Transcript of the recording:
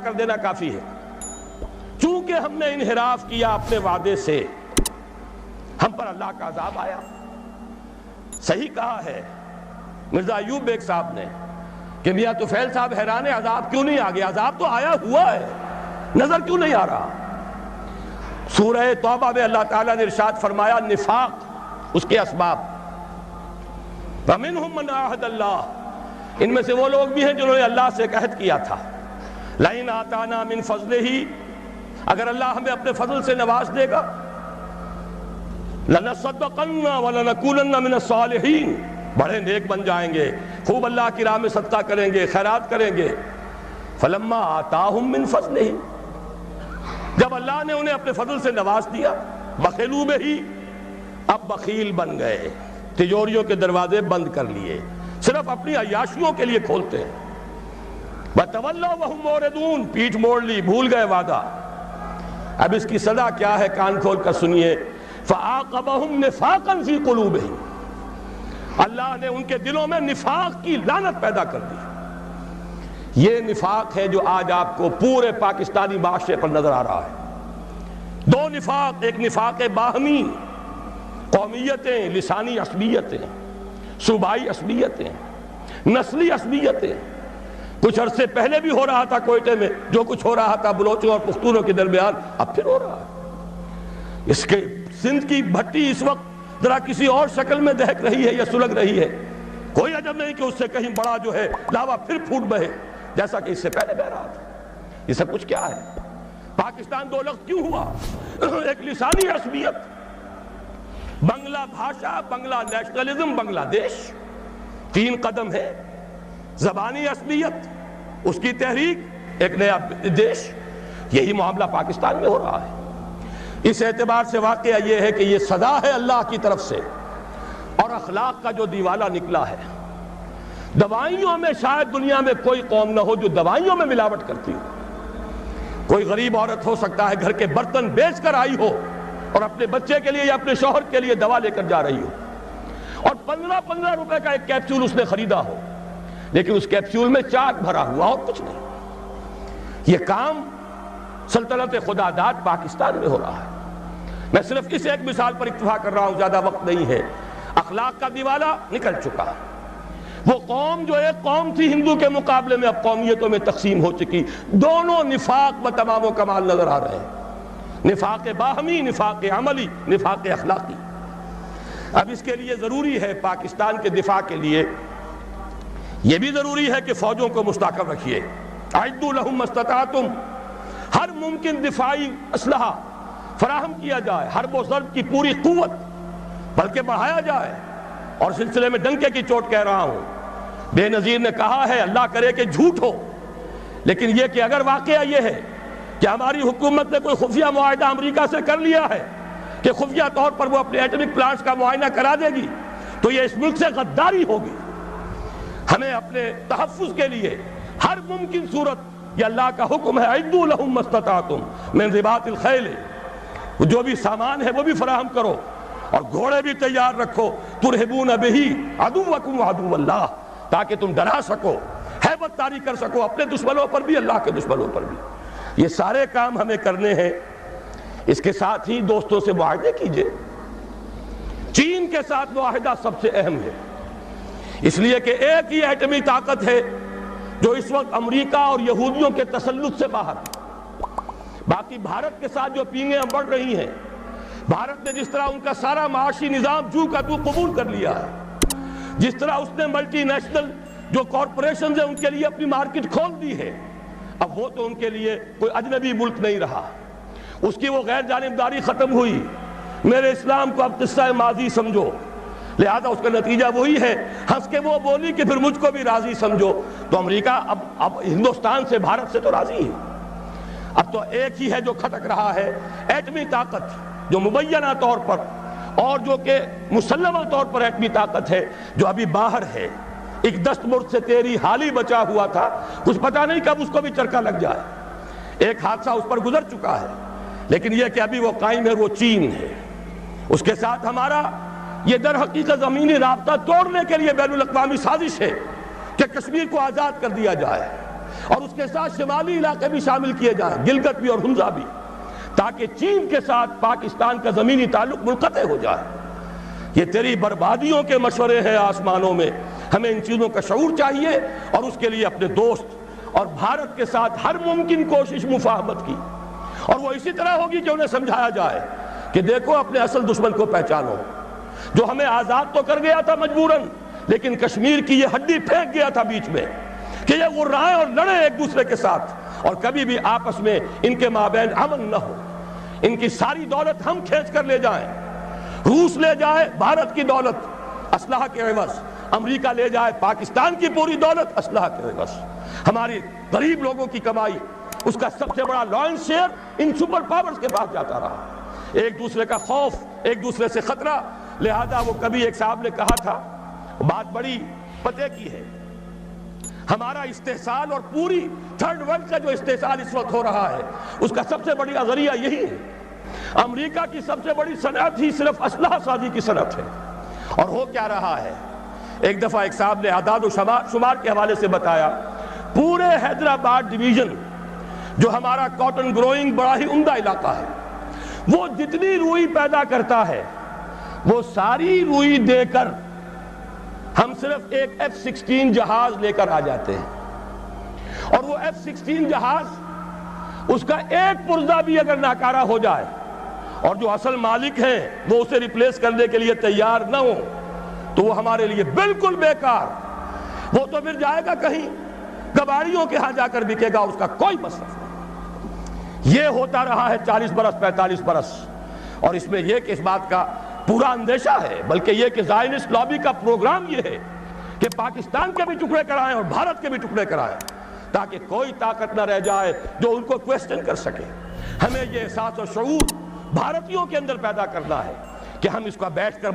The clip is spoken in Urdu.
کر دینا کافی ہے۔ چونکہ ہم نے انحراف کیا اپنے وعدے سے، ہم پر اللہ کا عذاب آیا۔ صحیح کہا ہے مرزا ایوب بیگ صاحب نے کہ میاں طفیل صاحب حیران ہے عذاب کیوں نہیں آ گیا؟ عذاب تو آیا ہوا ہے، نظر کیوں نہیں آ رہا؟ سورہ توبہ میں اللہ تعالیٰ نے ارشاد فرمایا نفاق اس کے اسباب، وَمِنْهُمْ مَنْ عَاهَدَ اللَّهِ، ان میں سے وہ لوگ بھی ہیں جنہوں نے اللہ سے عہد کیا تھا لَئِنْ آتَانَا مِنْ فَضْلِهِ، اگر اللہ ہمیں اپنے فضل سے نواز دے گا لَنَصَدَّقَنَّ وَلَنَكُونَنَّ مِنَ الصَّالِحِينَ، بڑے نیک بن جائیں گے، خوب اللہ کی راہ میں صدقہ کریں گے، خیرات کریں گے۔ فَلَمَّا آتَاهُم مِّن فَضْلِهِ، جب اللہ نے انہیں اپنے فضل سے نواز دیا بخیلو میں ہی، اب بخیل بن گئے، تجوریوں کے دروازے بند کر لیے، صرف اپنی عیاشیوں کے لیے کھولتے ہیں۔ وَتَوَلَّوْا وَهُمْ مُعْرِضُونَ، پیٹھ موڑ لی، بھول گئے وعدہ۔ اب اس کی سزا کیا ہے؟ کان کھول کر سنیے۔ فَعَاقَبَهُمْ نِفَاقًا فِي قُلُوبِهِمْ، اللہ نے ان کے دلوں میں نفاق کی لعنت پیدا کر دی۔ یہ نفاق ہے جو آج آپ کو پورے پاکستانی معاشرے پر نظر آ رہا ہے۔ دو نفاق، ایک نفاق باہمی، قومیتیں، لسانی عصبیتیں، صوبائی عصبیتیں، نسلی عصبیتیں۔ کچھ عرصے پہلے بھی ہو رہا تھا کوئٹے میں جو کچھ ہو رہا تھا بلوچوں اور پختونوں کے درمیان، اب پھر ہو رہا ہے۔ اس کے سندھ کی بھٹی اس وقت ذرا کسی اور شکل میں دہک رہی ہے یا سلگ رہی ہے، کوئی عجب نہیں کہ اس سے کہیں بڑا جو ہے لاوا پھر پھوٹ بہے جیسا کہ اس سے پہلے بہ رہا تھا۔ یہ سب کچھ کیا ہے؟ پاکستان دو لفظ کیوں ہوا؟ ایک لسانی عصبیت، بنگلہ بھاشا، بنگلہ نیشنلزم، بنگلہ دیش، 3 قدم ہے۔ زبانی عصبیت، اس کی تحریک، ایک نیا دیش، یہی معاملہ پاکستان میں ہو رہا ہے۔ اس اعتبار سے واقعہ یہ ہے کہ یہ سزا ہے اللہ کی طرف سے، اور اخلاق کا جو دیوالہ نکلا ہے۔ دوائیوں میں شاید دنیا میں کوئی قوم نہ ہو جو دوائیوں میں ملاوٹ کرتی ہو۔ کوئی غریب عورت ہو سکتا ہے گھر کے برتن بیچ کر آئی ہو اور اپنے بچے کے لیے یا اپنے شوہر کے لیے دوا لے کر جا رہی ہو، اور 15 روپے کا ایک کیپسول اس نے خریدا ہو، لیکن اس کیپسول میں چاک بھرا ہوا اور کچھ نہیں۔ یہ کام سلطنت خدا داد پاکستان میں ہو رہا ہے۔ میں صرف اس ایک مثال پر اکتفا کر رہا ہوں، زیادہ وقت نہیں ہے۔ اخلاق کا دیوالہ نکل چکا۔ وہ قوم جو ایک قوم تھی ہندو کے مقابلے میں اب قومیتوں میں تقسیم ہو چکی، دونوں نفاق و تمام و کمال نظر آ رہے ہیں، نفاق باہمی، نفاق عملی، نفاق اخلاقی۔ اب اس کے لیے ضروری ہے پاکستان کے دفاع کے لیے یہ بھی ضروری ہے کہ فوجوں کو مستحکم رکھیے۔ اعدوا لهم ما استطعتم، ہر ممکن دفاعی اسلحہ فراہم کیا جائے، حرب و ضرب کی پوری قوت بلکہ بڑھایا جائے۔ اور سلسلے میں ڈنکے کی چوٹ کہہ رہا ہوں، بے نظیر نے کہا ہے اللہ کرے کہ جھوٹ ہو، لیکن یہ کہ اگر واقعہ یہ ہے کہ ہماری حکومت نے کوئی خفیہ معاہدہ امریکہ سے کر لیا ہے کہ خفیہ طور پر وہ اپنے ایٹمک پلانٹس کا معائنہ کرا دے گی، تو یہ اس ملک سے غداری ہوگی۔ ہمیں اپنے تحفظ کے لیے ہر ممکن صورت، یہ اللہ کا حکم ہے اعدوا لهم ما استطعتم من رباط الخیل، جو بھی سامان ہے وہ بھی فراہم کرو، اور گھوڑے بھی تیار رکھو، ترہبون بہ عدوکم وعدو اللہ، تاکہ تم ڈرا سکو، ہیبت طاری کر سکو اپنے دشمنوں پر بھی، اللہ کے دشمنوں پر بھی۔ یہ سارے کام ہمیں کرنے ہیں۔ اس کے ساتھ ہی دوستوں سے معاہدے کیجئے۔ چین کے ساتھ معاہدہ سب سے اہم ہے، اس لیے کہ ایک ہی ایٹمی طاقت ہے جو اس وقت امریکہ اور یہودیوں کے تسلط سے باہر ہے۔ باقی بھارت کے ساتھ جو پینگیں بڑھ رہی ہیں، بھارت نے جس طرح ان کا سارا معاشی نظام جو کا تو قبول کر لیا ہے، جس طرح اس نے ملٹی نیشنل جو کارپوریشنز ہیں ان کے لیے اپنی مارکیٹ کھول دی ہے، اب وہ تو ان کے لیے کوئی اجنبی ملک نہیں رہا، اس کی وہ غیر جانبداری ختم ہوئی۔ میرے اسلام کو اب قصہ ماضی سمجھو، لہذا اس کا نتیجہ وہی ہے، ہنس کے وہ بولی کہ پھر مجھ کو بھی راضی سمجھو۔ تو امریکہ اب ہندوستان سے، بھارت سے تو راضی ہے۔ اب تو ایک ہی ہے جو کھٹک رہا ہے، ایٹمی طاقت جو مبینہ طور پر اور جو کہ مسلمہ طور پر ایٹمی طاقت ہے، جو ابھی باہر ہے۔ ایک دستمرد سے تیری حالی بچا ہوا تھا، کچھ پتہ نہیں کب اس کو بھی چرکا لگ جائے۔ ایک حادثہ اس پر گزر چکا ہے، لیکن یہ کہ ابھی وہ قائم ہے، وہ چین ہے۔ اس کے ساتھ ہمارا یہ در حقیقت زمینی رابطہ توڑنے کے لیے بین الاقوامی سازش ہے کہ کشمیر کو آزاد کر دیا جائے۔ اور اس کے ساتھ شمالی علاقے بھی شامل کیے جائیں، گلگت بھی اور ہنزا بھی، تاکہ چین کے ساتھ پاکستان کا زمینی تعلق منقطع ہو جائے۔ یہ تیری بربادیوں کے مشورے ہیں آسمانوں میں، ہمیں ان چیزوں کا شعور چاہیے، اور اس کے لیے اپنے دوست اور بھارت کے ساتھ ہر ممکن کوشش مفاہمت کی، اور وہ اسی طرح ہوگی کہ انہیں سمجھایا جائے کہ دیکھو اپنے اصل دشمن کو پہچانو، جو ہمیں آزاد تو کر گیا تھا مجبوراً، لیکن کشمیر کی یہ ہڈی پھینک گیا تھا بیچ میں کہ یہ غرائیں اور لڑیں ایک دوسرے کے ساتھ، اور کبھی بھی آپس میں ان کے مابین امن نہ ہو۔ ان کی ساری دولت ہم کھینچ کر لے جائیں، روس لے جائے بھارت کی دولت اسلحہ کے عوض، امریکہ لے جائے پاکستان کی پوری دولت اسلحہ کے عوض، ہماری غریب لوگوں کی کمائی، اس کا سب سے بڑا لائنس شیئر ان سپر پاورز کے پاس جاتا رہا۔ ایک دوسرے کا خوف، ایک دوسرے سے خطرہ، لہذا وہ کبھی ایک صاحب نے کہا تھا، بات بڑی پتے کی ہے، ہمارا استحصال اور پوری تھرڈ ورلڈ کا جو استحصال اس وقت ہو رہا ہے، اس کا سب سے بڑی ذریعہ یہی ہے۔ امریکہ کی سب سے بڑی صنعت ہی صرف اسلحہ سازی کی صنعت ہے، اور ہو کیا رہا ہے؟ ایک دفعہ ایک صاحب نے اعداد و شمار کے حوالے سے بتایا، پورے حیدرآباد ڈویژن جو ہمارا کاٹن گروئنگ بڑا ہی عمدہ علاقہ ہے، وہ جتنی روئی پیدا کرتا ہے وہ ساری روئی دے کر ہم صرف ایک F-16 جہاز لے کر آ جاتے ہیں، اور وہ F-16 جہاز اس کا ایک پرزہ بھی اگر ناکارہ ہو جائے اور جو اصل مالک ہیں وہ اسے ریپلیس کرنے کے لیے تیار نہ ہو تو وہ ہمارے لیے بالکل بیکار، وہ تو پھر جائے گا کہیں کباڑیوں کے ہاں جا کر بکے گا، اس کا کوئی مصرف نہیں۔ یہ ہوتا رہا ہے 40 برس 45 برس، اور اس میں یہ کہ اس بات کا پورا اندیشہ ہے، بلکہ یہ کہ زائنسٹ لابی کا پروگرام یہ ہے کہ پاکستان کے بھی ٹکڑے کرائیں اور بھارت کے بھی ٹکڑے کرائیں، تاکہ کوئی طاقت نہ رہ جائے جو ان کو کویسچن کر سکے۔ ہمیں یہ احساس اور شعور بھارتیوں کے اندر پیدا کرنا ہے کہ ہم اس کا بیٹھ کر